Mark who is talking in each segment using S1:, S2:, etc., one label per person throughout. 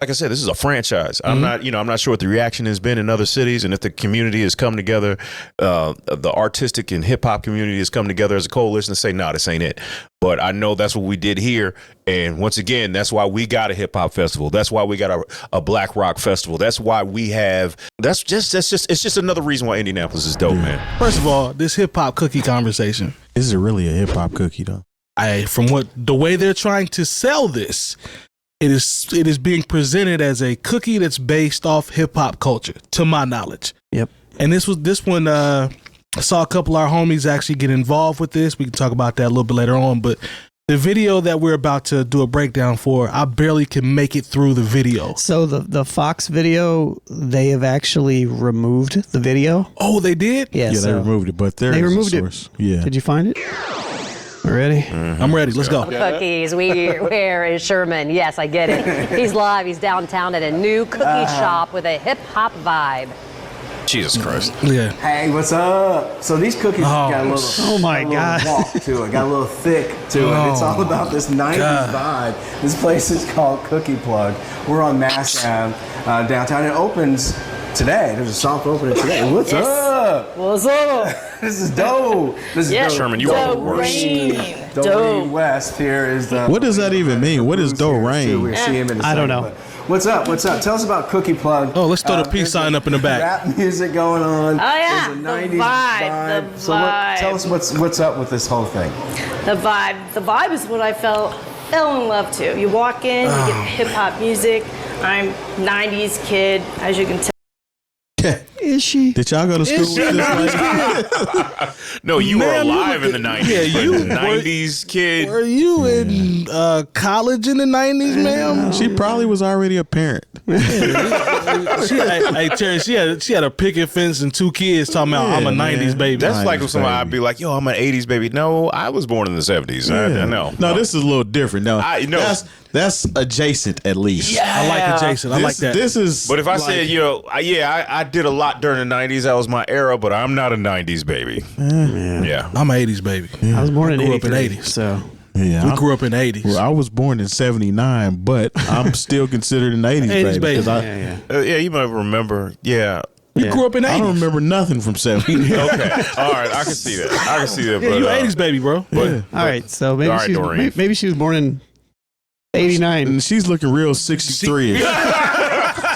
S1: like I said, this is a franchise. I'm not sure what the reaction has been in other cities, and if the community has come together, the artistic and hip hop community has come together as a coalition to say, no, this ain't it. But I know that's what we did here, and once again, that's why we got a hip hop festival. That's why we got a black rock festival. That's why we have. It's just another reason why Indianapolis is dope, man.
S2: First of all, this hip hop cookie conversation.
S3: Is it really a hip hop cookie though?
S2: From the way they're trying to sell this. It is being presented as a cookie that's based off hip hop culture, to my knowledge.
S4: Yep.
S2: And this one. I saw a couple of our homies actually get involved with this. We can talk about that a little bit later on. But the video that we're about to do a breakdown for, I barely can make it through the video.
S4: So the Fox video, they have actually removed the video.
S2: Oh, they did?
S4: Yeah,
S3: they removed it, but they removed it. Yeah.
S4: Did you find it? Ready?
S2: Mm-hmm. I'm ready. Let's go.
S5: Cookies. Where is Sherman? Yes, I get it. He's live. He's downtown at a new cookie shop with a hip hop vibe.
S1: Jesus Christ.
S2: Yeah.
S6: Hey, what's up? So these cookies got a little, walk to it, got a little thick to it. It's all about this 90s vibe. This place is called Cookie Plug. We're on Mass Ave, downtown. It opens today. There's a soft opening today. What's up?
S5: What's up?
S6: This is dope. This is dope.
S1: Sherman, you are the worst.
S6: Doreen West here is the.
S3: What does that even mean? What is Doreen?
S6: We see him in a
S4: I don't
S6: second,
S4: know.
S6: What's up? What's up? Tell us about Cookie Plug.
S2: Oh, let's throw the peace sign up in the back.
S6: Rap music going on.
S5: Oh yeah,
S6: There's a
S5: the
S6: 90s
S5: vibe. The
S6: So
S5: vibe.
S6: tell us what's up with this whole thing.
S5: The vibe. The vibe is what I fell in love to. You walk in, you get hip hop music. I'm 90s kid, as you can tell.
S4: Is she?
S3: Did y'all go to school with this lady?
S1: No, you were alive in the 90s.
S2: Yeah, you
S1: were 90s kid.
S2: Were you in college in the 90s, ma'am?
S3: She probably was already a parent.
S2: Terry, she had a picket fence and 2 kids talking about I'm a 90s baby.
S1: That's like
S3: 90s
S1: if somebody
S3: baby.
S1: I'd be like, yo, I'm an 80s baby. No, I was born in the 70s. I know.
S3: No, this is a little different. No,
S1: know.
S3: That's adjacent at least.
S1: Yeah.
S2: I like adjacent. I like that.
S3: This is.
S1: But if I said, I did a lot during the 90s. That was my era, but I'm not a 90s baby. Yeah.
S2: I'm an 80s baby.
S4: I was born in
S2: grew up in
S4: 83,
S2: 80s.
S4: so
S3: Yeah,
S2: We grew up in the 80s.
S3: Well, I was born in '79, but I'm still considered an 80s,
S2: 80s
S3: baby.
S2: baby.
S1: You might remember. Yeah.
S2: You grew up in the 80s.
S3: I don't remember nothing from '79.
S1: Okay. All right. I can see that.
S2: Yeah,
S1: But,
S2: you 80s baby, bro.
S1: But,
S4: all right. So maybe
S1: All right, Doreen.
S4: maybe she was born in '89.
S3: And she's looking real 63.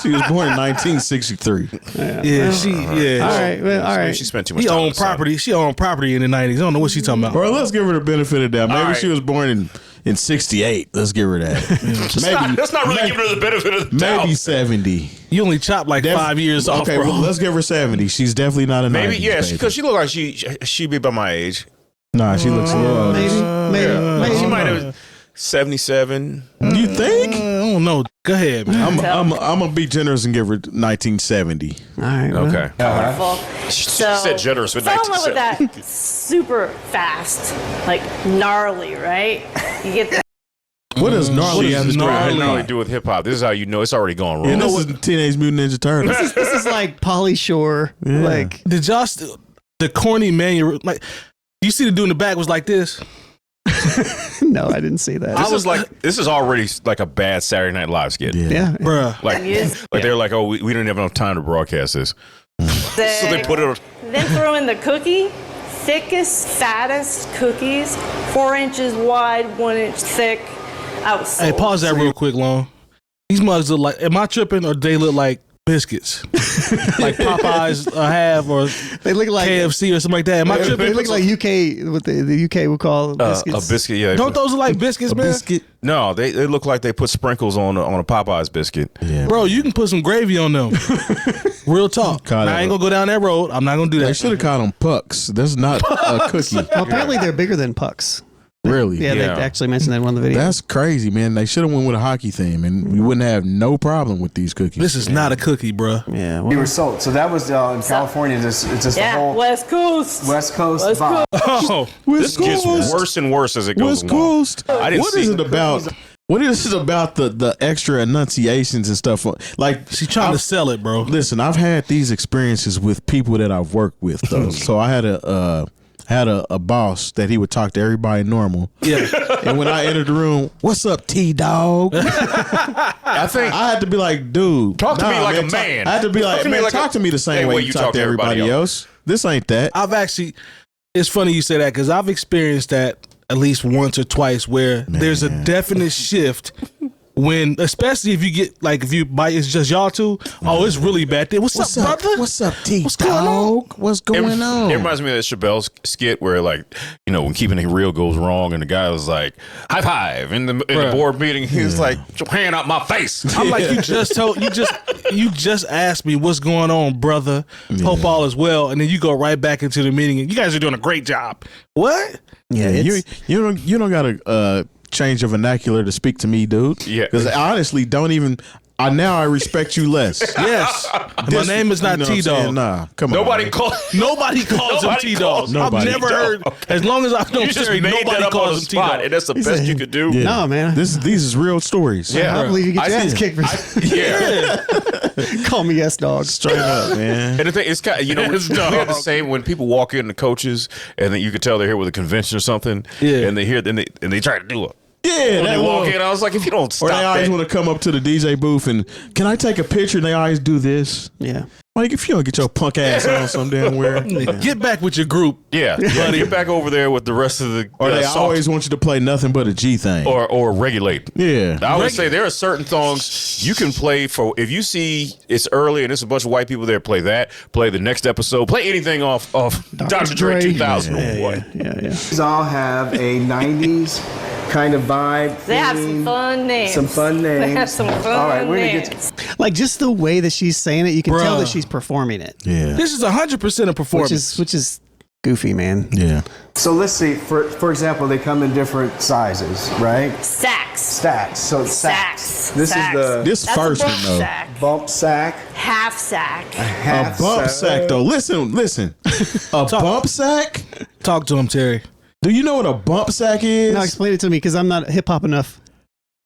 S3: She was born in 1963.
S2: Yeah,
S4: All right. Well, all right.
S1: She spent too much
S2: She
S1: time.
S2: owned property. She owned property in the 90s. I don't know what she's talking about.
S3: Bro, let's give her the benefit of that. Maybe
S1: right.
S3: she was born in '68. Let's give her that.
S1: That's not really giving her the benefit of the doubt.
S3: Maybe 70.
S2: You only chopped like 5 years off,
S3: Okay,
S2: bro.
S3: well, let's give her 70. She's definitely not a 90s,
S1: Yeah,
S3: baby.
S1: because she looked like she'd be about my age.
S3: Nah, she looks a little older.
S4: Maybe.
S1: She might have 77.
S3: You think?
S2: I don't know. Go ahead, man.
S3: I'm gonna be generous and give her 1970.
S4: All right. well,
S1: Okay.
S5: Wonderful.
S1: She
S5: So,
S1: said generous with
S5: fell in love with
S1: 1970.
S5: that super fast, like gnarly, right? You get the
S3: What does gnarly have to do
S1: What
S3: with
S1: does gnarly
S3: hip
S1: do with hip hop? This is how you know it's already gone wrong.
S3: And this is Teenage Mutant Ninja Turtles.
S4: This is like Pauly Shore. Like
S2: Did y'all still, the corny man, like, you see the dude in the back was like this?
S4: no, I didn't see that.
S1: This is already like a bad Saturday Night Live skit.
S4: yeah.
S2: Bruh.
S1: Like they're like, oh, we didn't have enough time to broadcast this. So they put it on.
S5: Then throw in the cookie, thickest, fattest cookies, 4 inches wide, 1 inch thick. I was
S2: Hey, pause that real quick, Long. These mugs look like, am I tripping or do they look like biscuits? Like Popeyes have or
S4: They look like
S2: KFC or something like that. Am I
S4: They
S2: tripping?
S4: look like UK. What the UK would call biscuits.
S1: A biscuit, yeah.
S2: Don't those look like biscuits, man?
S1: No, they look like they put sprinkles on a Popeyes biscuit.
S3: Yeah.
S2: Bro, you can put some gravy on them. Real talk.
S3: God,
S2: I ain't gonna go down that road. I'm not gonna do
S3: They
S2: that.
S3: should have called them pucks. That's not a cookie.
S4: Well, apparently they're bigger than pucks.
S3: Really?
S4: Yeah,
S1: Yeah.
S4: they actually mentioned that in one of the videos.
S3: That's crazy, man. They should have went with a hockey theme, and we wouldn't have no problem with these cookies.
S2: This is not a cookie, bro.
S4: yeah.
S6: We
S4: Well,
S6: were sold. So that was in California. It's just the
S5: Yeah,
S6: whole
S5: West Coast.
S6: West Coast
S5: West
S6: vibe.
S2: Oh,
S1: This gets worse and worse as it goes
S3: West
S1: along.
S3: Coast.
S1: I didn't
S3: What
S1: see
S3: is it about? What is it about the extra enunciations and stuff? Like
S2: she's trying to sell it, bro.
S3: Listen, I've had these experiences with people that I've worked with, though. So I had a boss that he would talk to everybody normal.
S2: Yeah.
S3: And when I entered the room, what's up, T-Dog?
S1: I think
S3: I had to be like, dude,
S1: talk to me like a man.
S3: I had to be like, man, talk to me the same way you talk to everybody else. This ain't that.
S2: It's funny you say that because I've experienced that at least once or twice where there's a definite shift when, especially if you get if you bite, it's just y'all two. Oh, it's really bad. What's up, brother?
S3: What's up, T-Dog? What's going on?
S1: It reminds me of that Chappelle skit where when Keeping It Real goes wrong and the guy was like, high five in the board meeting. He was like, get your hand out my face.
S2: I'm like, you just asked me what's going on, brother. Hope all is well. And then you go right back into the meeting and you guys are doing a great job. What?
S3: Yeah, you don't gotta change your vernacular to speak to me, dude.
S1: Yeah,
S3: because I honestly don't even. Now I respect you less.
S2: Yes, my name is not T-Dog.
S3: Nah, come on.
S1: Nobody calls
S2: him T-Dog. I've never heard. As long as I've known Terry, nobody calls him T-Dog.
S1: And that's the best you could do.
S3: Yeah.
S4: No, man.
S3: These is real stories.
S1: Yeah,
S4: I believe you get your ass kicked for Call me S-Dog.
S3: Straight up, man.
S1: And the thing, it's kind of, we have the same when people walk in, the coaches, and then you can tell they're here with a convention or something. Yeah, and they hear, and they try to do it.
S3: Yeah,
S1: when they walk in, I was like, if you don't stop,
S3: or they always want to come up to the DJ booth and can I take a picture? And they always do this.
S4: Yeah,
S3: like if you don't get your punk ass on some damn where,
S2: get back with your group.
S1: Yeah, get back over there with the rest of the.
S3: Or they always want you to play nothing but a G thing,
S1: or regulate.
S3: Yeah,
S1: I always say there are certain songs you can play for. If you see it's early and there's a bunch of white people there, play that. Play the next episode. Play anything off Dr. Dre 2001.
S4: Yeah.
S6: These all have a '90s. kind of vibe.
S5: They have some fun names.
S6: They have some fun
S5: All right, we're
S6: names.
S5: going to get
S4: Like just the way that she's saying it, you can tell that she's performing it.
S3: Yeah.
S2: This is 100% a performance.
S4: Which is goofy, man.
S3: Yeah.
S6: So let's see. For example, they come in different sizes, right?
S5: Stacks.
S6: So
S5: Stacks.
S6: This
S5: Stacks.
S6: is
S3: This
S5: That's
S3: first
S5: a
S3: one
S5: bump
S3: though.
S5: sack.
S6: bump sack.
S5: Half sack.
S3: A bump sack though. Listen. A bump sack?
S2: Talk to him, Terry.
S3: Do you know what a bump sack is?
S4: No, explain it to me because I'm not hip hop enough.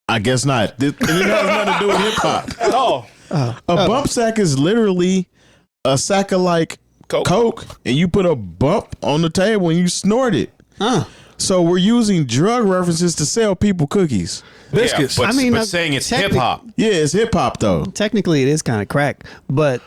S3: I guess not. It has nothing to do with hip hop.
S2: Oh.
S3: A bump sack is literally a sack of like Coke, and you put a bump on the table and you snort it. So we're using drug references to sell people cookies.
S2: Biscuits.
S1: Yeah, but saying it's hip hop.
S3: Yeah, it's hip hop though.
S4: Technically, it is kind of crack, but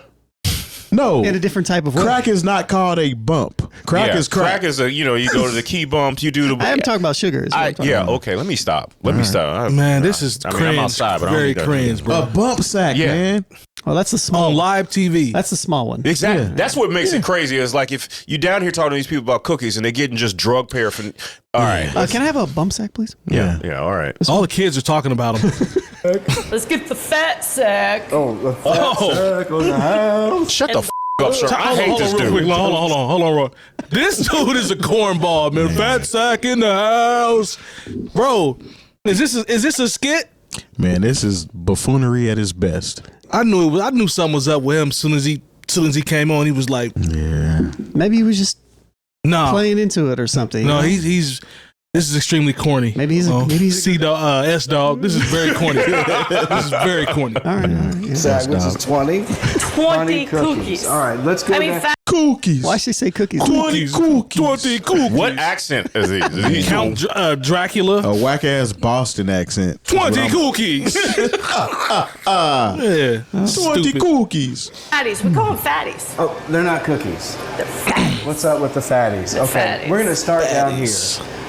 S3: no,
S4: in a different type of way.
S3: Crack is not called a bump. Crack is crack.
S1: Crack is you go to the key bumps, you do the.
S4: I am talking about sugar.
S1: Okay. Let me stop.
S2: Man, this is cringe.
S1: I'm outside, but
S2: very cringe, bro.
S3: A bump sack, man.
S4: Oh, that's the small
S2: on live TV.
S4: That's the small one.
S1: Exactly. Yeah. That's what makes it crazy. Is like if you down here talking to these people about cookies and they're getting just drug paraphernalia. All right.
S4: Can I have a bump sack, please?
S1: Yeah. All right.
S2: All the kids are talking about them.
S5: Let's get the fat sack.
S6: Oh, the fat sack on the house.
S1: Shut the up, sir. I hate this dude.
S2: Hold on. This dude is a cornball, man. Fat sack in the house, bro. Is this a skit?
S3: Man, this is buffoonery at its best.
S2: I knew something was up with him as soon as he came on. He was like,
S3: yeah.
S4: Maybe he was just playing into it or something.
S2: No, he's. This is extremely corny.
S4: Maybe he's
S2: S dog. This is very corny. This is very corny.
S4: All right. Yeah.
S6: Sack, which is 20
S5: cookies.
S6: All right, let's go.
S3: Cookies.
S4: Why should she say cookies?
S2: 20 cookies.
S1: What accent is he? Is he
S2: Count Dracula.
S3: A whack ass Boston accent.
S2: 20 cookies. Yeah.
S3: 20 cookies.
S5: Fatties. We call them fatties.
S6: Oh, they're not cookies.
S5: They're fatties.
S6: What's up with the fatties? Okay, we're gonna start down here.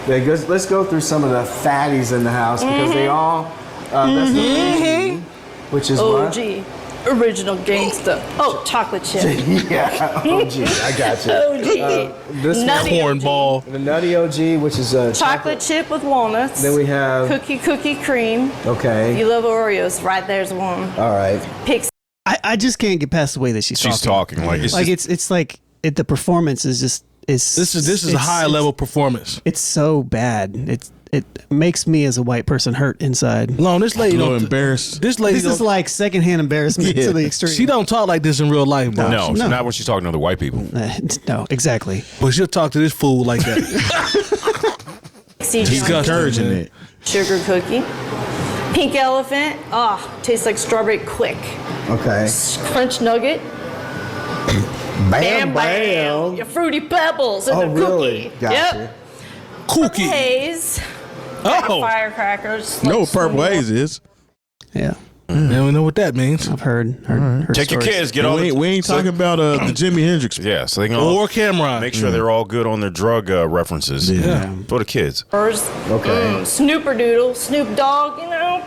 S6: Let's go through some of the fatties in the house because they all. That's the OG, which is
S5: OG. Original gangsta. Oh, chocolate chip.
S6: Yeah, OG. I got you.
S5: OG.
S6: This
S5: Nutty
S2: cornball.
S6: The Nutty OG, which is a
S5: chocolate chip with walnuts.
S6: Then we have
S5: cookie cream.
S6: Okay.
S5: You love Oreos. Right there's one.
S6: All right.
S5: Pix.
S4: I just can't get past the way that she's talking.
S1: Like
S4: it's like the performance is just
S2: this is a high level performance.
S4: It's so bad. It makes me as a white person hurt inside.
S2: Lon, this lady don't
S3: embarrassed.
S2: This lady
S4: is like secondhand embarrassment to the extreme.
S2: She don't talk like this in real life, bro.
S1: No, not when she's talking to other white people.
S4: No, exactly.
S2: But she'll talk to this fool like that.
S3: He's encouraging it.
S5: Sugar cookie. Pink elephant. Tastes like strawberry quick.
S6: Okay.
S5: Crunch nugget.
S6: Bam.
S5: Your fruity pebbles in the
S6: really?
S5: cookie.
S6: Gotcha.
S5: Yep.
S2: Cookie.
S5: Haze. firecrackers.
S3: No, Purple Haze is.
S4: Yeah.
S2: Now we know what that means.
S4: I've heard
S1: Take your
S4: stories.
S1: kids, get all
S3: We ain't talking about the Jimi Hendrix.
S1: Yeah, so they can
S2: Or Cameron.
S1: make sure they're all good on their drug references.
S2: Yeah.
S1: For the kids.
S5: Okay. Snooperdoodle, Snoop Dogg, you know.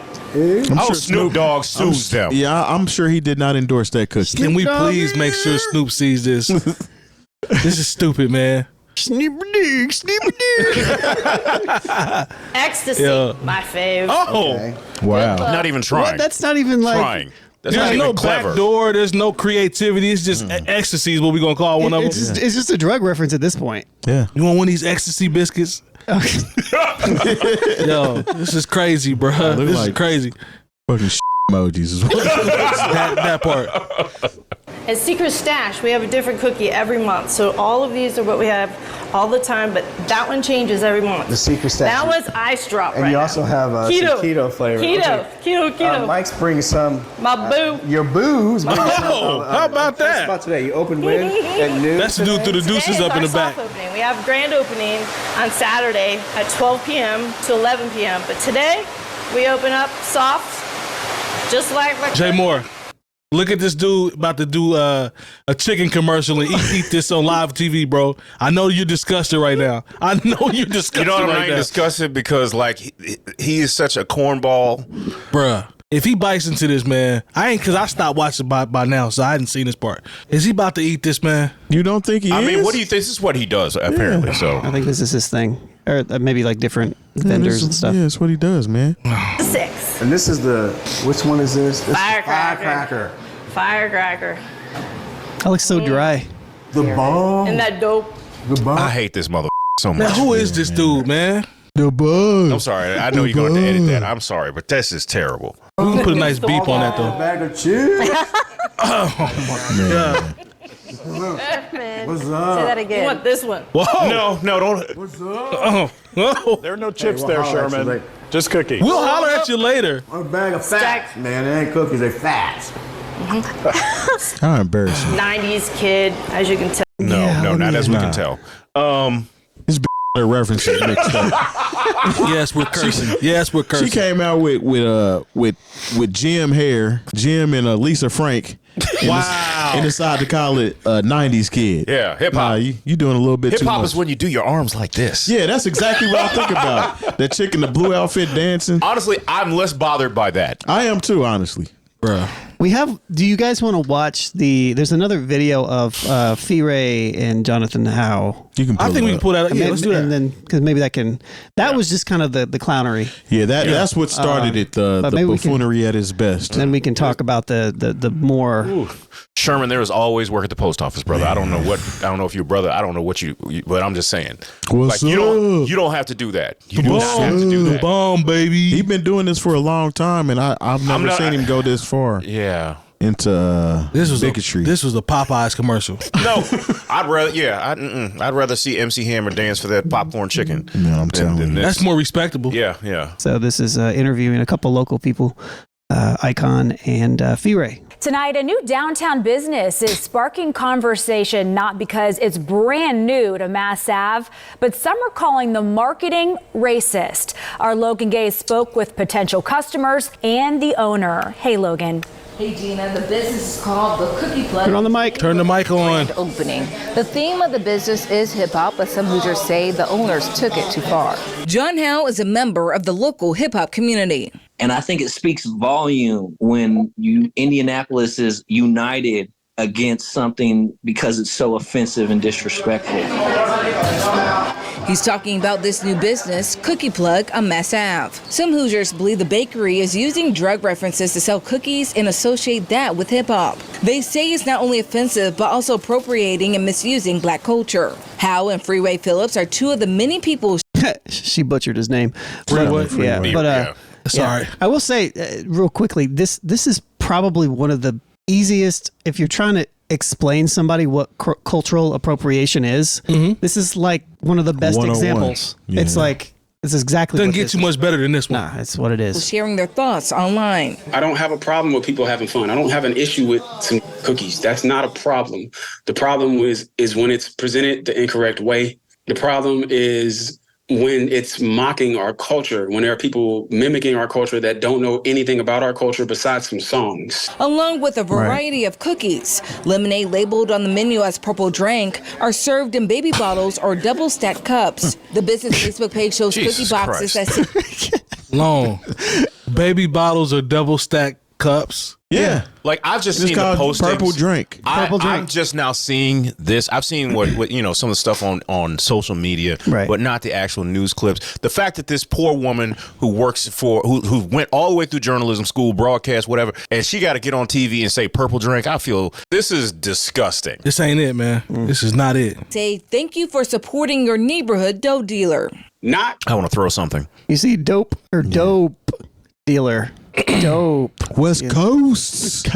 S1: Snoop Dogg sues them.
S3: Yeah, I'm sure he did not endorse that cookie.
S2: Can we please make sure Snoop sees this? This is stupid, man.
S5: Ecstasy, my fave.
S3: Wow.
S1: Not even trying.
S4: What? That's not even like
S1: trying. That's not
S2: There's
S1: even
S2: no
S1: clever.
S2: back door. There's no creativity. It's just ecstasy is what we're going to call one of them.
S4: it's just a drug reference at this point.
S3: Yeah.
S2: You want one of these ecstasy biscuits? Yo, this is crazy, bro. This is crazy.
S3: Fucking emojis is what
S2: that part.
S5: At Secret Stash, we have a different cookie every month. So all of these are what we have all the time, but that one changes every month.
S6: The Secret Stash.
S5: That one's ice drop
S6: And
S5: right
S6: you
S5: now.
S6: also have some keto flavor.
S5: Keto.
S6: Mike's bringing some.
S5: My boo.
S6: Your booze.
S2: Oh, how about that?
S6: About today, you open with at noon.
S2: That's the dude through the deuces
S5: Today is
S2: up in
S5: our
S2: the back.
S5: soft opening. We have grand opening on Saturday at 12 p.m. to 11 p.m. But today, we open up soft, just like
S2: Jay Moore, look at this dude about to do a chicken commercial and eat this on live TV, bro. I know you're disgusted right now. I know you're disgusted
S1: You know what I'm
S2: right
S1: not
S2: now.
S1: disgusted because like he is such a cornball.
S2: Bruh. If he bites into this, man, because I stopped watching by now, so I hadn't seen this part. Is he about to eat this, man?
S3: You don't think he is?
S1: I mean, what do you think? This is what he does apparently. So
S4: I think this is his thing, or maybe like different vendors and stuff.
S3: Yeah, that's what he does, man.
S5: 6.
S6: And this is which one is this? This is
S5: Firecracker. Firecracker.
S4: That looks so dry.
S6: The bomb.
S5: And that dope.
S6: The bomb.
S1: I hate this mother so
S2: Now,
S1: much.
S2: who is this dude, man?
S3: The bug.
S1: I'm sorry. I know you're going to edit that. I'm sorry, but this is terrible.
S2: We can put a nice beep on that,
S6: A
S2: though.
S6: bag of chips.
S2: Yeah.
S6: What's up?
S5: Say that again. You want this one?
S1: Whoa. No, don't.
S6: What's up?
S2: Oh.
S7: There are no chips
S6: we'll
S7: there,
S6: holler at you
S7: Sherman.
S6: later.
S7: Just cookies.
S2: We'll holler at you later.
S6: A bag of
S5: Stack.
S6: fats. Man, they ain't cookies, they fats.
S3: How embarrassing.
S5: 90s kid, as you can tell.
S1: No, not as we can tell.
S3: Their references mixed up.
S2: Yes, we're cursing. Yes, we're cursing.
S3: She came out with Jim hair, Jim and Lisa Frank.
S2: Wow.
S3: And decided to call it 90s kid.
S1: Yeah, hip hop.
S3: Nah, you doing a little bit
S1: Hip
S3: too
S1: hop
S3: much.
S1: is when you do your arms like this.
S3: Yeah, that's exactly what I think about. That chick in the blue outfit dancing.
S1: Honestly, I'm less bothered by that.
S3: I am too, honestly.
S2: Bruh.
S4: Do you guys want to watch there's another video of 𝐿 and Jonathan Howe.
S3: You can.
S2: I think we can pull that up. Yeah, let's do that.
S4: And then, because maybe that was just kind of the clownery.
S3: Yeah, that's what started it. The
S4: maybe we can-
S3: buffoonery at its best.
S4: Then we can talk about the more.
S1: Ooh. Sherman, there is always work at the post office, brother. I don't know if you're brother. I don't know what you but I'm just saying.
S3: What's
S1: like you
S3: up?
S1: don't have to do that. You do not have to do that.
S2: Bomb, baby.
S3: He's been doing this for a long time, and I've never seen him go this far
S1: Yeah.
S3: into
S2: This was
S3: bigotry.
S2: this was a Popeyes commercial.
S1: No, I'd rather see MC Hammer dance for that popcorn chicken.
S3: No, I'm telling you.
S2: That's more respectable.
S1: Yeah.
S4: So this is interviewing a couple local people, 𝐀𝐁𝐿 and 𝐿.
S8: Tonight, a new downtown business is sparking conversation not because it's brand new to Mass Ave, but some are calling the marketing racist. Our Logan Gaze spoke with potential customers and the owner. Hey, Logan.
S9: Hey Gina, the business is called the Cookie Plug.
S4: Turn on the mic.
S2: Turn the mic on.
S9: Grand opening. The theme of the business is hip hop, but some Hoosiers say the owners took it too far.
S10: John Howe is a member of the local hip hop community.
S11: And I think it speaks volume when Indianapolis is united against something because it's so offensive and disrespectful.
S10: He's talking about this new business, Cookie Plug on Mass Ave. Some Hoosiers believe the bakery is using drug references to sell cookies and associate that with hip hop. They say it's not only offensive, but also appropriating and misusing black culture. Howe and Freeway Phillips are two of the many people.
S4: She butchered his name.
S2: Freeway?
S4: Yeah, but
S2: Sorry.
S4: I will say real quickly, this is probably one of the easiest, if you're trying to explain somebody what cultural appropriation is.
S2: Mm-hmm.
S4: This is like one of the best
S3: 101.
S4: examples.
S3: Yeah.
S4: It's like it's exactly.
S2: Doesn't
S4: what
S2: get
S4: this
S2: too
S4: is.
S2: much better than this one.
S4: Nah, it's what it is.
S10: Sharing their thoughts online.
S12: I don't have a problem with people having fun. I don't have an issue with some cookies. That's not a problem. The problem is when it's presented the incorrect way. The problem is when it's mocking our culture, when there are people mimicking our culture that don't know anything about our culture besides some songs.
S10: Along with a variety of cookies, lemonade labeled on the menu as purple drink are served in baby bottles or double stacked cups. The business Facebook page shows cookie boxes that
S2: long baby bottles or double stacked cups.
S3: Yeah.
S1: Like I've just
S3: It's
S1: seen the
S3: called
S1: postings.
S3: purple drink.
S1: I'm just now seeing this. I've seen what some of the stuff on social media, but not the actual news clips. The fact that this poor woman who works who went all the way through journalism school, broadcast, whatever, and she got to get on TV and say purple drink. I feel this is disgusting.
S2: This ain't it, man. This is not it.
S10: say thank you for supporting your neighborhood dope dealer.
S1: I want to throw something.
S4: You see dope or dope dealer. Dope.
S3: West Coast.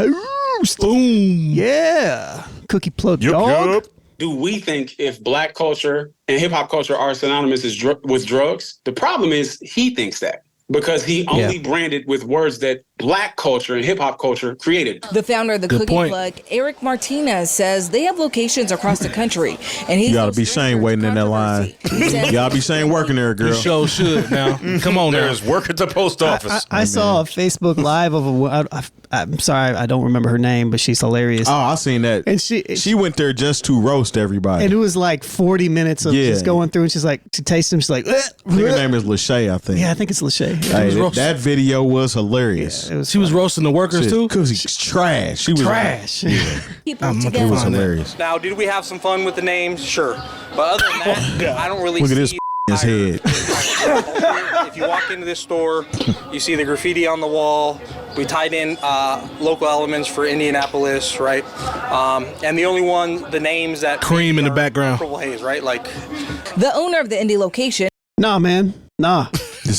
S4: Boom. Yeah. Cookie plug dog.
S12: Do we think if black culture and hip hop culture are synonymous with drugs? The problem is he thinks that because he only branded with words that black culture and hip hop culture created.
S10: The founder of the Cookie Plug, Eric Martinez, says they have locations across the country, and he's
S3: You gotta be Shane waiting in that line. You gotta be Shane working there, girl.
S2: You sure should now. Come on,
S1: there's work at the post office.
S4: I saw a Facebook Live of I'm sorry, I don't remember her name, but she's hilarious.
S3: Oh, I seen that.
S4: And she
S3: went there just to roast everybody.
S4: And it was like 40 minutes of just going through, and she's like, she tastes them, she's like,
S3: I think her name is Lachey, I think.
S4: Yeah, I think it's Lachey.
S3: Hey, that video was hilarious.
S4: Yeah,
S2: she was roasting the workers too?
S3: Because he's trash. She was
S4: trash.
S3: It was hilarious.
S7: Now, did we have some fun with the names? Sure. But other than that, I don't really
S3: Look at
S7: see
S3: this head.
S7: If you walk into this store, you see the graffiti on the wall. We tied in local elements for Indianapolis, right? And the only one, the names that
S2: cream in the background.
S7: Purple Haze, right? Like
S10: the owner of the indie location.
S4: Nah, man. Nah.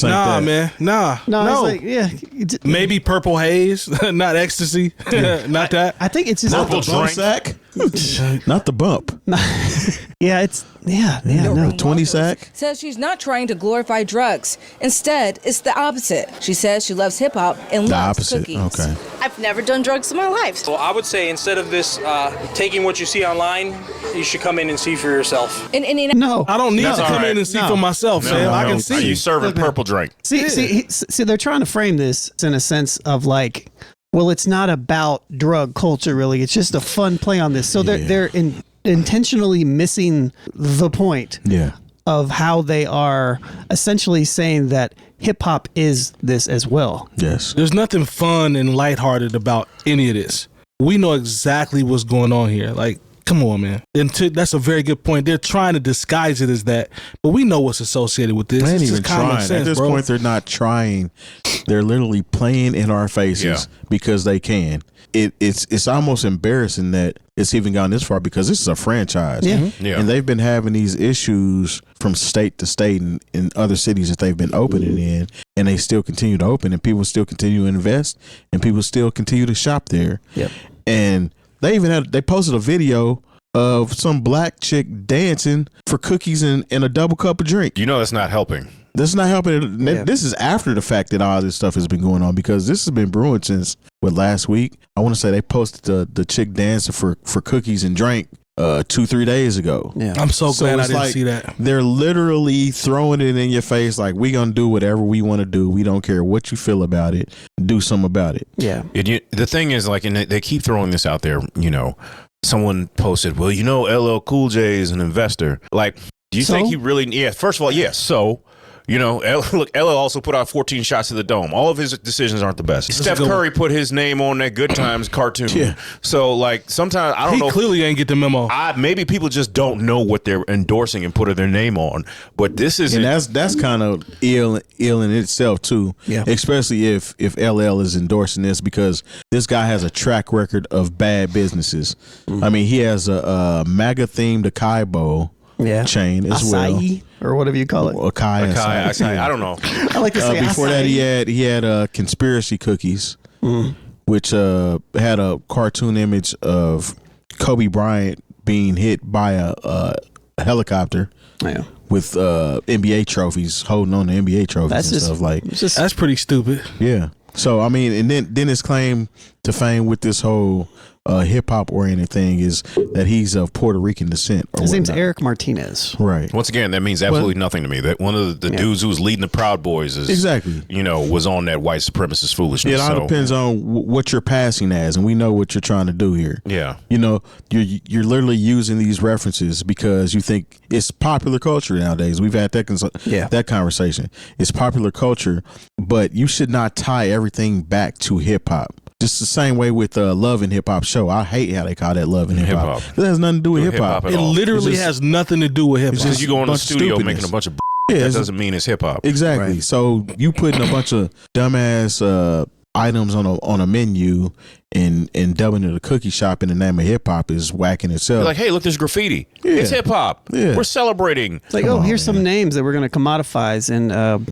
S2: Nah, man. Nah.
S4: No. It's like,
S2: maybe purple haze, not ecstasy, not that.
S4: I think it's just
S3: purple drink sack. Not the bump.
S4: Yeah, it's no
S3: 20 sack.
S10: Says she's not trying to glorify drugs. Instead, it's the opposite. She says she loves hip hop and loves cookies.
S3: Okay.
S5: I've never done drugs in my life.
S7: So I would say instead of this taking what you see online, you should come in and see for yourself.
S4: No,
S2: I don't need to come in and see for myself, Sam. I can see.
S1: Are you serving purple drink?
S4: See, they're trying to frame this in a sense of like, well, it's not about drug culture, really. It's just a fun play on this. So they're intentionally missing the point of how they are essentially saying that hip hop is this as well.
S3: Yes.
S2: There's nothing fun and lighthearted about any of this. We know exactly what's going on here. Like, come on, man. And that's a very good point. They're trying to disguise it as that, but we know what's associated with this.
S3: They ain't
S2: It's
S3: even
S2: just common
S3: trying.
S2: sense,
S3: At this
S2: bro.
S3: point, they're not trying. They're literally playing in our faces because they can. It's almost embarrassing that it's even gone this far because this is a franchise. And they've been having these issues from state to state in other cities that they've been opening in, and they still continue to open, and people still continue to invest, and people still continue to shop there. And they posted a video of some black chick dancing for cookies and a double cup of drink.
S1: You know that's not helping.
S3: This is not helping. This is after the fact that all this stuff has been going on because this has been brewing since last week. I want to say they posted the chick dancing for cookies and drink 2-3 days ago.
S2: I'm so glad I didn't see that.
S3: They're literally throwing it in your face like, we gonna do whatever we want to do. We don't care what you feel about it. Do something about it.
S4: Yeah.
S1: The thing is, like, and they keep throwing this out there, someone posted, well, LL Cool J is an investor. Like, do you think he really, first of all, yes. So, look, LL also put out 14 shots to the dome. All of his decisions aren't the best. Steph Curry put his name on that Good Times cartoon. So, like, sometimes, I don't know.
S2: He clearly ain't get the memo.
S1: Maybe people just don't know what they're endorsing and putting their name on. But this is...
S3: And that's kind of ill in itself, too. Yeah. Especially if LL is endorsing this because this guy has a track record of bad businesses. I mean, he has a MAGA-themed acai bowl. Chain as
S4: acai, or whatever you call it.
S1: Acai. I don't know.
S4: I like to say
S3: before
S4: acai.
S3: that he had conspiracy cookies, which had a cartoon image of Kobe Bryant being hit by a helicopter with NBA trophies, holding on to NBA trophies and stuff like.
S2: That's pretty stupid.
S3: Yeah. So I mean, and then his claim to fame with this whole hip hop oriented thing is that he's of Puerto Rican descent.
S4: His name's Eric Martinez.
S3: Right.
S1: Once again, that means absolutely nothing to me. That one of the dudes who was leading the Proud Boys is was on that white supremacist foolishness.
S3: It all depends on what you're passing as, and we know what you're trying to do here.
S1: Yeah.
S3: You're literally using these references because you think it's popular culture nowadays. We've had that conversation. It's popular culture, but you should not tie everything back to hip hop. Just the same way with Love and Hip Hop show. I hate how they call that Love and Hip Hop. It has nothing to do with hip hop.
S2: It literally has nothing to do with hip hop.
S1: Because you go in the studio making a bunch of that doesn't mean it's hip hop.
S3: Exactly. Right. So you putting a bunch of dumbass items on a menu and dubbing it a cookie shop in the name of hip hop is whacking itself.
S1: You're like, hey, look, there's graffiti. It's hip hop. Yeah. We're celebrating.
S4: It's like, here's some names that we're going to commodify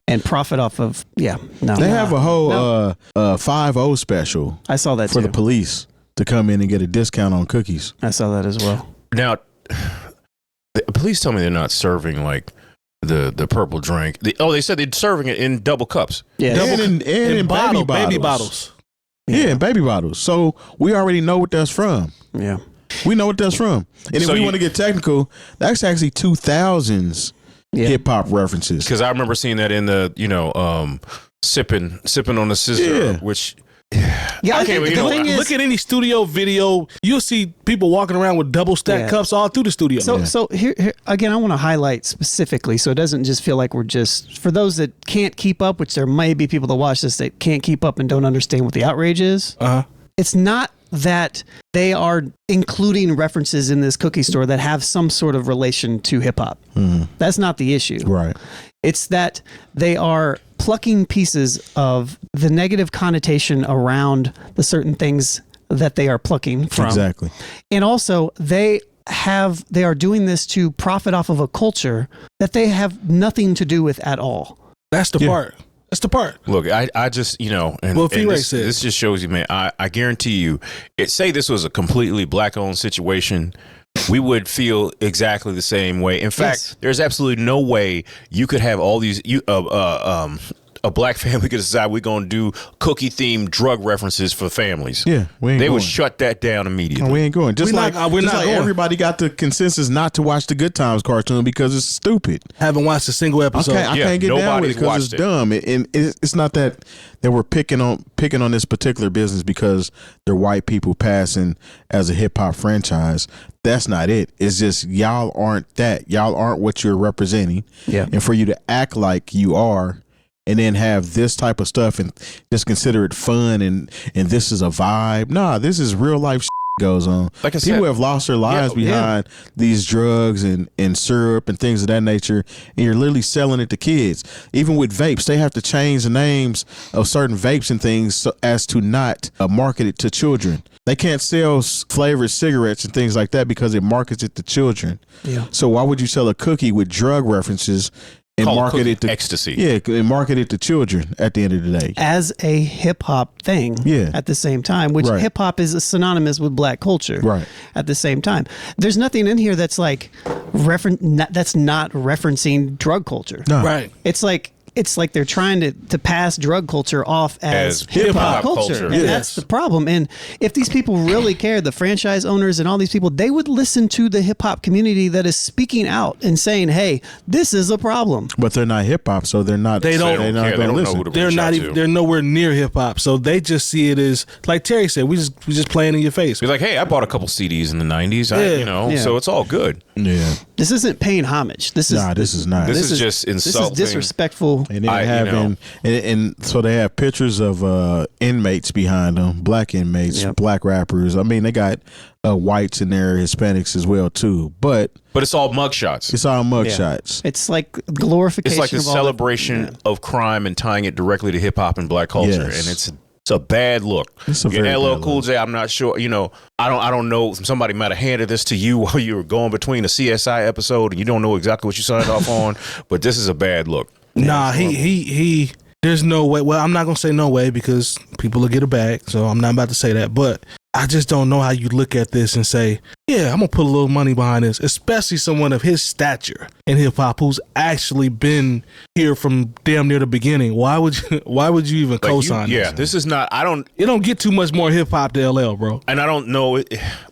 S4: and profit off of. Yeah, no.
S3: They have a whole 5-0 special.
S4: I saw that
S3: for the police to come in and get a discount on cookies.
S4: I saw that as well.
S1: Now, please tell me they're not serving like the purple drink. They said they're serving it in double cups.
S3: Yeah, and in baby bottles. Yeah, baby bottles. So we already know what that's from.
S4: Yeah.
S3: We know what that's from. And if we want to get technical, that's actually 2000s hip hop references.
S1: Because I remember seeing that in the, sipping on the scissor, which...
S2: Yeah, look at any studio video. You'll see people walking around with double stacked cups all through the studio.
S4: So here again, I want to highlight specifically so it doesn't just feel like we're just, for those that can't keep up, which there may be people that watch this that can't keep up and don't understand what the outrage is. It's not that they are including references in this cookie store that have some sort of relation to hip hop. That's not the issue.
S3: Right.
S4: It's that they are plucking pieces of the negative connotation around the certain things that they are plucking from.
S3: Exactly.
S4: And also they are doing this to profit off of a culture that they have nothing to do with at all.
S2: That's the part. That's the part.
S1: Look, I just, this just shows you, man, I guarantee you, say this was a completely black-owned situation, we would feel exactly the same way. In fact, there's absolutely no way you could have all these, a black family could decide we're going to do cookie-themed drug references for families.
S3: Yeah,
S1: they would shut that down immediately.
S3: No, we ain't going. Just like everybody got the consensus not to watch the Good Times cartoon because it's stupid.
S2: Haven't watched a single episode.
S3: I can't get down with it because it's dumb. And it's not that we're picking on this particular business because they're white people passing as a hip-hop franchise. That's not it. It's just y'all aren't that. Y'all aren't what you're representing.
S4: Yeah.
S3: And for you to act like you are and then have this type of stuff and just consider it fun and this is a vibe. Nah, this is real life goes on.
S1: Like I said,
S3: people have lost their lives behind these drugs and syrup and things of that nature, and you're literally selling it to kids. Even with vapes, they have to change the names of certain vapes and things so as to not market it to children. They can't sell flavored cigarettes and things like that because it markets it to children.
S4: Yeah.
S3: So why would you sell a cookie with drug references and market it to
S1: ecstasy?
S3: Yeah, and market it to children at the end of the day
S4: as a hip hop thing.
S3: Yeah.
S4: At the same time, which hip hop is synonymous with black culture.
S3: Right.
S4: At the same time, there's nothing in here that's like that's not referencing drug culture.
S3: No.
S2: Right.
S4: It's like they're trying to pass drug culture off as hip-hop culture. And that's the problem. And if these people really cared, the franchise owners and all these people, they would listen to the hip-hop community that is speaking out and saying, hey, this is a problem.
S3: But they're not hip-hop, so they're not.
S2: They don't
S3: listen.
S2: They're not even. They're nowhere near hip-hop, so they just see it as, like Terry said, we just playing in your face.
S1: Be like, hey, I bought a couple CDs in the 90s, so it's all good.
S3: Yeah.
S4: This isn't paying homage. This is
S1: not. This is just insulting.
S4: This is disrespectful.
S3: And then and so they have pictures of inmates behind them, black inmates, black rappers. I mean, they got whites in there, Hispanics as well too. But
S1: it's all mugshots.
S3: It's all mugshots.
S4: It's like glorification.
S1: It's like a celebration of crime and tying it directly to hip hop and black culture, and it's a bad look.
S3: It's a very
S1: LL Cool J, I'm not sure. I don't know. Somebody might have handed this to you while you were going between a CSI episode, and you don't know exactly what you signed off on. But this is a bad look.
S2: Nah, he. There's no way. Well, I'm not gonna say no way because people will get it back. So I'm not about to say that. But I just don't know how you look at this and say, yeah, I'm gonna put a little money behind this, especially someone of his stature. in hip hop who's actually been here from damn near the beginning. Why would you even co-sign?
S1: Yeah, this is not.
S2: It don't get too much more hip hop to LL, bro.
S1: And I don't know.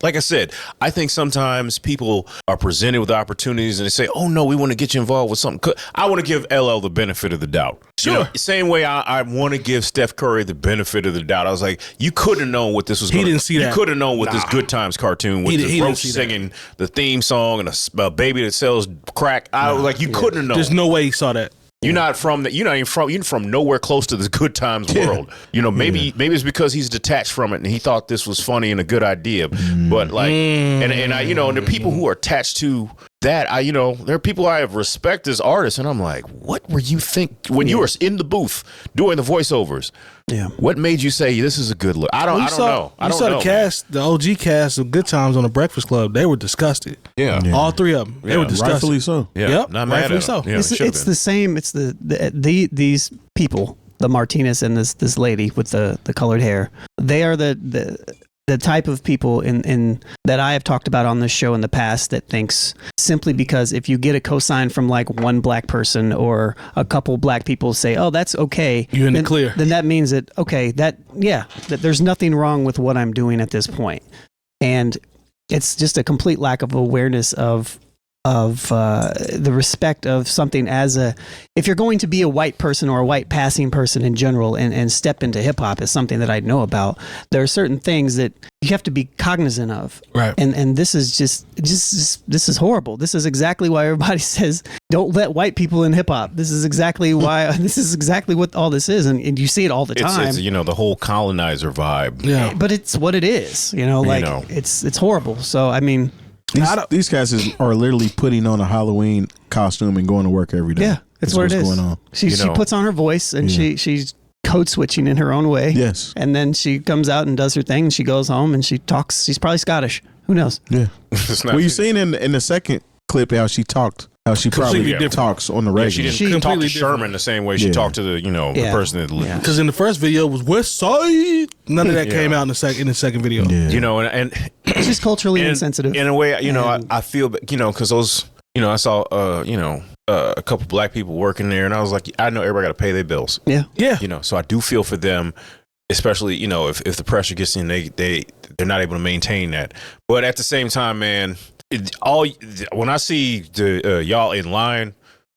S1: Like I said, I think sometimes people are presented with opportunities and they say, "Oh no, we want to get you involved with something." I want to give LL the benefit of the doubt.
S2: Sure.
S1: You know, same way I want to give Steph Curry the benefit of the doubt. I was like, you couldn't have known what this was.
S2: He didn't see that.
S1: You could have known what this Good Times cartoon with the roach
S2: see
S1: singing the theme song and a baby that sells crack. I was like, you couldn't have known.
S2: There's no way he saw that.
S1: You're not from that. You're from nowhere close to this Good Times world. You know, maybe it's because he's detached from it and he thought this was funny and a good idea. But like, and I, and the people who are attached to that, there are people I have respect as artists, and I'm like, what were you think when you were in the booth doing the voiceovers?
S4: Yeah.
S1: What made you say this is a good look? I don't know. I don't know.
S2: The cast, the OG cast of Good Times on the Breakfast Club. They were disgusted.
S1: Yeah.
S2: All three of them. They were disgusted.
S3: Rightfully so.
S1: Yeah.
S2: Yep.
S1: Not mad
S2: Rightfully
S1: at
S2: so.
S1: them. Yeah,
S4: It's the same. It's these people, the Martinez and this lady with the colored hair. They are the type of people in that I have talked about on this show in the past that thinks simply because if you get a cosign from like one black person or a couple black people say, oh, that's okay.
S2: You're in the clear.
S4: Then that means that, okay, that there's nothing wrong with what I'm doing at this point. And it's just a complete lack of awareness of the respect of something if you're going to be a white person or a white passing person in general and step into hip hop is something that I know about. There are certain things that you have to be cognizant of.
S2: Right.
S4: And this is just this is horrible. This is exactly why everybody says don't let white people in hip hop. This is exactly why this is exactly what all this is. And you see it all the time.
S1: It's the whole colonizer vibe.
S2: Yeah.
S4: But it's what it is, it's horrible. So I mean,
S3: these guys are literally putting on a Halloween costume and going to work every day.
S4: Yeah, that's what it is.
S3: Going on.
S4: She puts on her voice and she's code switching in her own way.
S3: Yes.
S4: And then she comes out and does her thing and she goes home and she talks. She's probably Scottish. Who knows?
S3: Yeah. Well, you seen in the second clip how she talked. How she probably talks on the radio.
S1: She didn't talk to Sherman the same way she talked to the the person that lived.
S2: Because in the first video was West Side. None of that came out in the second video.
S3: Yeah.
S1: And
S4: it's just culturally insensitive.
S1: In a way, I feel because those I saw a couple black people working there, and I was like, I know everybody got to pay their bills.
S2: Yeah.
S1: So I do feel for them, especially if the pressure gets in, they're not able to maintain that. But at the same time, man. When I see the y'all in line,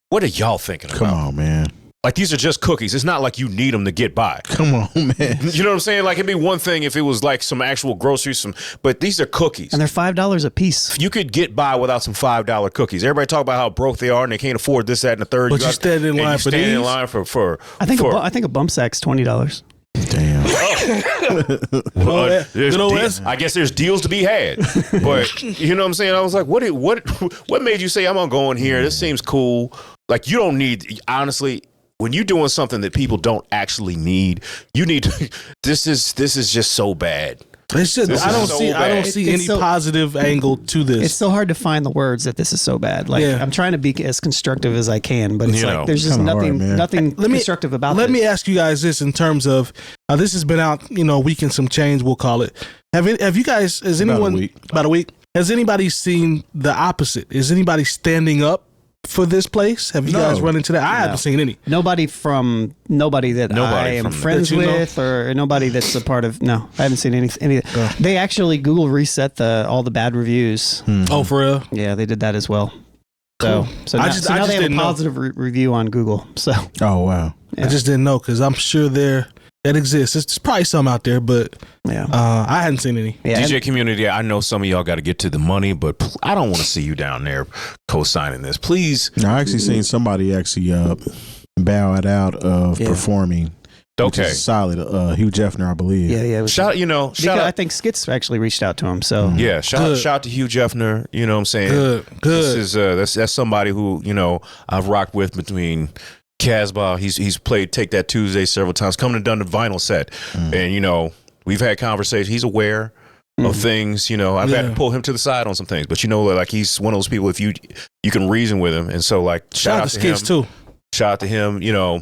S1: what are y'all thinking about?
S3: Come on, man.
S1: Like, these are just cookies. It's not like you need them to get by.
S3: Come on, man.
S1: You know what I'm saying? Like, it'd be one thing if it was like some actual groceries, but these are cookies.
S4: And they're $5 a piece.
S1: You could get by without some $5 cookies. Everybody talk about how broke they are and they can't afford this, that, and the third.
S2: But you stand in line for these?
S1: In line for
S4: I think a bump sack's $20.
S3: Damn.
S1: I guess there's deals to be had, but you know what I'm saying. I was like, what made you say I'm gonna go in here? This seems cool. Like, you don't need, honestly. When you're doing something that people don't actually need, you need to. This is just so bad.
S2: It's just, I don't see any positive angle to this.
S4: It's so hard to find the words that this is so bad. Like, I'm trying to be as constructive as I can, but it's like there's just nothing constructive about it.
S2: Let me ask you guys this in terms of this has been out, a week and some change, we'll call it. Have you guys? Has anyone about a week? Has anybody seen the opposite? Is anybody standing up for this place? Have you guys run into that? I haven't seen any.
S4: Nobody that I am friends with, or nobody that's a part of. No, I haven't seen any. They actually Google reset all the bad reviews.
S2: Oh, for real?
S4: Yeah, they did that as well. Cool. So now they have a positive review on Google. So.
S3: Oh wow!
S2: Yeah. I just didn't know because I'm sure that exists. There's probably some out there, but I hadn't seen any.
S1: Yeah, DJ community, I know some of y'all got to get to the money, but I don't want to see you down there co-signing this. Please.
S3: No, I actually seen somebody actually bow it out of performing.
S1: Okay.
S3: Which is solid. Hugh Jeffner, I believe.
S4: Yeah.
S1: Shout out.
S4: I think Skits actually reached out to him. So
S1: yeah, shout out to Hugh Jeffner. You know what I'm saying?
S2: Good.
S1: This is that's somebody who I've rocked with between Casbah. He's played Take That Tuesday several times. Come and done the vinyl set, and we've had conversations. He's aware of things. I've had to pull him to the side on some things, but like he's one of those people. If you can reason with him, and so like shout out to
S2: Skits
S1: him
S2: too.
S1: Shout out to him.
S3: Yeah,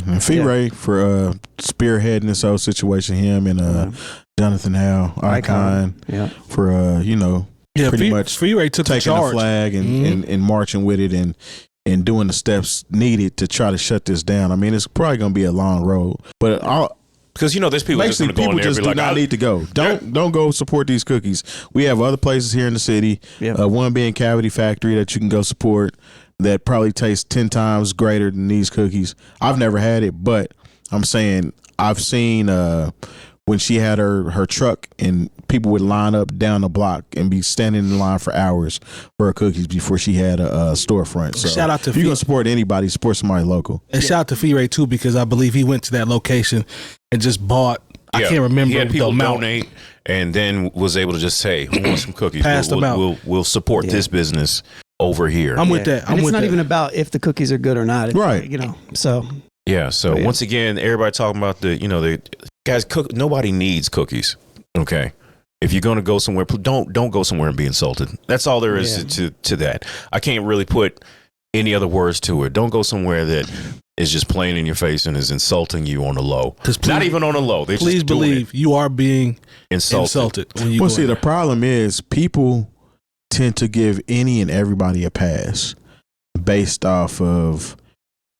S3: and Fee Ray for spearheading this whole situation. Him and Jonathan Howe, Icon.
S4: Yeah,
S3: for pretty much
S2: Freeway took
S3: taking
S2: the
S3: a flag and marching with it and doing the steps needed to try to shut this down. I mean, it's probably going to be a long road, but
S1: because there's people just going to go in there and be like,
S3: not need to go. Don't go support these cookies. We have other places here in the city. One being Cavity Factory that you can go support that probably tastes 10 times greater than these cookies. I've never had it, but I'm saying I've seen when she had her truck and people would line up down the block and be standing in line for hours for her cookies before she had a storefront. So
S2: shout out to
S3: if you're going to support anybody, support somebody local.
S2: And shout out to Freeway too, because I believe he went to that location and just bought. I can't remember.
S1: He had people
S2: the amount.
S1: donate and then was able to just say, "Who wants some cookies?
S2: Passed them out.
S1: We'll support this business over here."
S2: I'm with that.
S4: And it's not even about if the cookies are good or not. It's,
S3: right.
S4: So.
S1: Yeah. So once again, everybody talking about the guys cook. Nobody needs cookies. Okay. If you're going to go somewhere, don't go somewhere and be insulted. That's all there is to that. I can't really put any other words to it. Don't go somewhere that is just playing in your face and is insulting you on the low. Not even on the low.
S2: Please believe you are being insulted when you
S3: go see, the problem is people tend to give any and everybody a pass based off of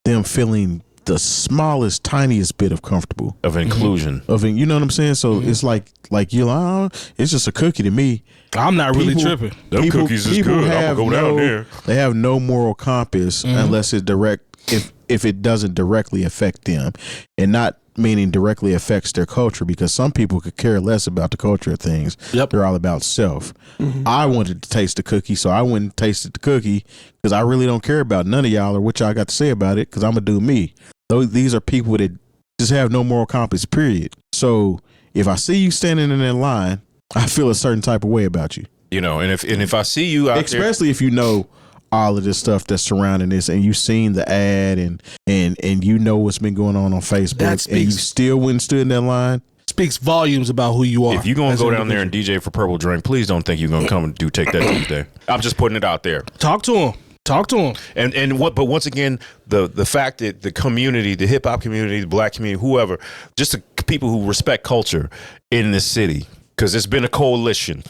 S3: them feeling the smallest, tiniest bit of comfortable
S1: of inclusion
S3: you know what I'm saying? So it's like it's just a cookie to me.
S2: I'm not really tripping.
S1: Them cookies is good. I'm gonna go down there.
S3: They have no moral compass unless it if it doesn't directly affect them, and not meaning directly affects their culture, because some people could care less about the culture of things. They're all about self. I wanted to taste the cookie, so I went and tasted the cookie because I really don't care about none of y'all or what y'all got to say about it, because I'm gonna do me. These are people that just have no moral compass, period. So if I see you standing in that line, I feel a certain type of way about you.
S1: And if I see you out
S3: especially if you know all of this stuff that's surrounding this, and you've seen the ad and you know what's been going on Facebook, and you still wouldn't stood in that line.
S2: Speaks volumes about who you are.
S1: If you're going to go down there and DJ for Purple Drink, please don't think you're going to come and Take That Tuesday. I'm just putting it out there.
S2: Talk to him.
S1: But once again, the fact that the community, the hip hop community, the black community, whoever, just the people who respect culture in this city, because it's been a coalition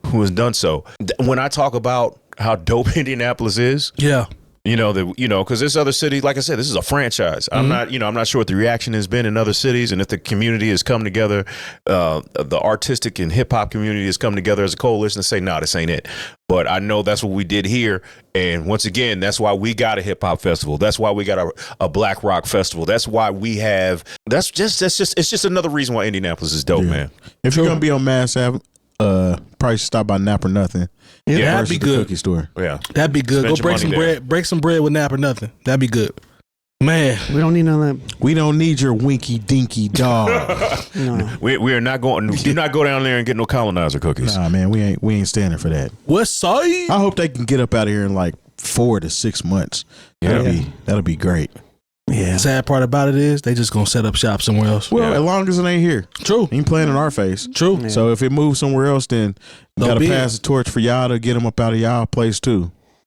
S1: who has done so. When I talk about how dope Indianapolis is, because this other city, like I said, this is a franchise. I'm not sure what the reaction has been in other cities, and if the community has come together, the artistic and hip hop community has come together as a coalition to say, "No, this ain't it." But I know that's what we did here, and once again, that's why we got a hip hop festival. That's why we got a black rock festival. That's why we have. It's just another reason why Indianapolis is dope, man.
S3: If you're gonna be on Mass Ave, probably stop by Nap or Nothing.
S2: Yeah, that'd be good.
S3: Cookie store.
S1: Yeah,
S2: that'd be good. Go break some bread. Break some bread with Nap or Nothing. That'd be good. Man,
S4: we don't need none of that.
S3: We don't need your winky dinky dog.
S4: No,
S1: we are not going. Do not go down there and get no colonizer cookies.
S3: Nah, man, we ain't standing for that.
S2: West Side.
S3: I hope they can get up out of here in like 4 to 6 months. That'll be great.
S2: Yeah. The sad part about it is they just gonna set up shop somewhere else.
S3: Well, as long as it ain't here.
S2: True.
S3: Ain't playing in our face.
S2: True.
S3: So if it moves somewhere else, then gotta pass the torch for y'all to get them up out of y'all place too.